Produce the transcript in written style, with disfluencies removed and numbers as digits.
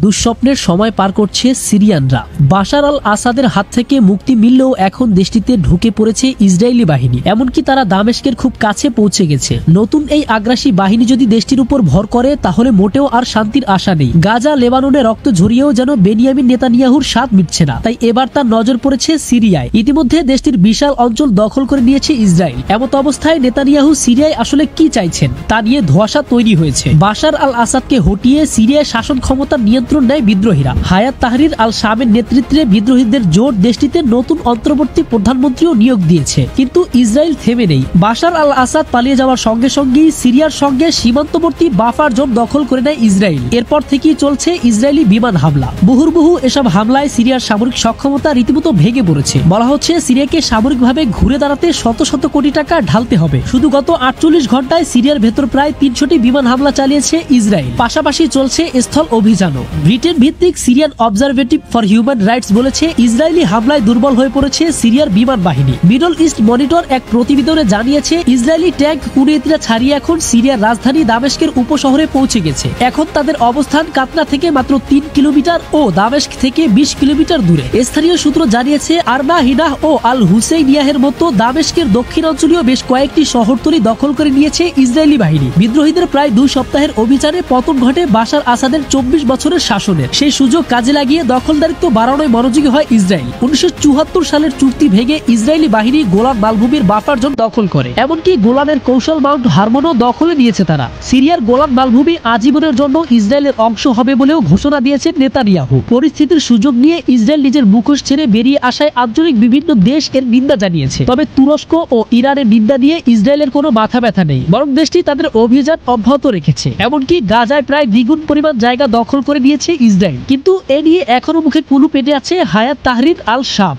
দুঃস্বপ্নের সময় পার করছে সিরিয়ানরা। বাশার আল আসাদের হাত থেকে মুক্তি মিললেও এখন দেশটিতে ঢুকে পড়েছে ইসরায়েলি বাহিনী, এমনকি তারা দামেস্কের খুব কাছে পৌঁছে গেছে। নতুন এই আগ্রাসী বাহিনী যদি দেশটির উপর ভর করে তাহলে মোটেও আর শান্তির আশা নেই। গাজা লেবাননে রক্ত ঝরিয়েও যেন বেনিয়ামিন নেতানিয়াহুর স্বাদ মিটছে না, তাই এবার তার নজর পড়েছে সিরিয়ায়। ইতিমধ্যে দেশটির বিশাল অঞ্চল দখল করে নিয়েছে ইসরায়েল। এমত অবস্থায় নেতানিয়াহু সিরিয়ায় আসলে কি চাইছেন তা নিয়ে ধোঁয়াশা তৈরি হয়েছে। বাশার আল আসাদকে হটিয়ে সিরিয়ায় শাসন ক্ষমতার নিয়ন্ত্রণ নেয় বিদ্রোহীরা। হায়াত তাহরির আল শামের নেতৃত্বে বিদ্রোহীদের জোট দেশটিতে নতুন অন্তর্বর্তী প্রধানমন্ত্রীও নিয়োগ দিয়েছে, কিন্তু ইসরায়েল থেমে নেই। বাশার আল আসাদ পালিয়ে যাওয়ার সঙ্গে সঙ্গেই সিরিয়ার সঙ্গে সীমান্তবর্তী বাফার জোন দখল করে নেয় ইসরায়েল। এরপর থেকেই চলছে ইসরায়েলি বিমান হামলা। মুহুর্মুহু এসব হামলায় সিরিয়ার সামরিক সক্ষমতা রীতিমতো ভেঙে পড়েছে। বলা হচ্ছে সিরিয়াকে সামরিকভাবে ঘুরে দাঁড়াতে শত শত কোটি টাকা ঢালতে হবে। শুধু গত 48 ঘন্টায় সিরিয়ার ভেতর প্রায় 300টি বিমান হামলা চালিয়েছে ইসরায়েল। পাশাপাশি চলছে স্থল অভিযানও। ব্রিটেন ভিত্তিক সিরিয়ান অবজারভেটিভ ফর হিউম্যান রাইটস বলেছে ইসরায়েলি হামলায় দুর্বল হয়ে পড়েছে সিরিয়ার বিমান বাহিনী। মিডল ইস্ট মনিটর এক প্রতিবেদনে জানিয়েছে ইসরায়েলি ট্যাঙ্ক কুড়িয়েতিরা ছাড়িয়ে এখন সিরিয়ার রাজধানী দামেস্কের উপশহরে পৌঁছে গেছে। এখন তাদের অবস্থান কাতনা থেকে মাত্র 3 কিলোমিটার ও দামেস্ক থেকে 20 কিলোমিটার দূরে। স্থানীয় সূত্র জানিয়েছে আরবা হিনাহ ও আল হুসেইনিয়াহের মতো দামেস্কের দক্ষিণাঞ্চলীয় বেশ কয়েকটি শহরতলি দখল করে নিয়েছে ইসরায়েলি বাহিনী। বিদ্রোহীদের প্রায় 2 সপ্তাহের অভিযানে পতন ঘটে বাশার আসাদের 24 বছরের শাসনের। সেই সুযোগ কাজে লাগিয়ে দখলদারিত্ব বাড়ানোয় মনোযোগী হয় ইসরায়েল। 1974 সালের চুক্তি ভেঙে ইসরায়েলি বাহিনী গোলান মালভূমির বাফার জোন দখল করে, এমনকি গোলানের কৌশল মাউন্ট হারমোনও দখলে নিয়েছে তারা। সিরিয়ার গোলান মালভূমি আজীবনের জন্য ইসরায়েলের অংশ হবে বলেও ঘোষণা দিয়েছেন নেতানিয়াহু। পরিস্থিতির সুযোগ নিয়ে ইসরায়েল নিজের মুখোশ ছেড়ে বেরিয়ে আসায় আঞ্চলিক বিভিন্ন দেশ এর নিন্দা জানিয়েছে। তবে তুরস্ক ও ইরানের নিন্দা নিয়ে ইসরায়েলের কোনো মাথা ব্যথা নেই, বরং দেশটি তাদের অভিযান অব্যাহত রেখেছে। এমনকি গাজায় প্রায় দ্বিগুণ পরিমাণ জায়গা দখল করে নিয়েছে ইসরায়েল। কিন্তু এ নিয়ে এখনো মুখে কুলু পেটে আছে হায়াত তাহরির আল শাম।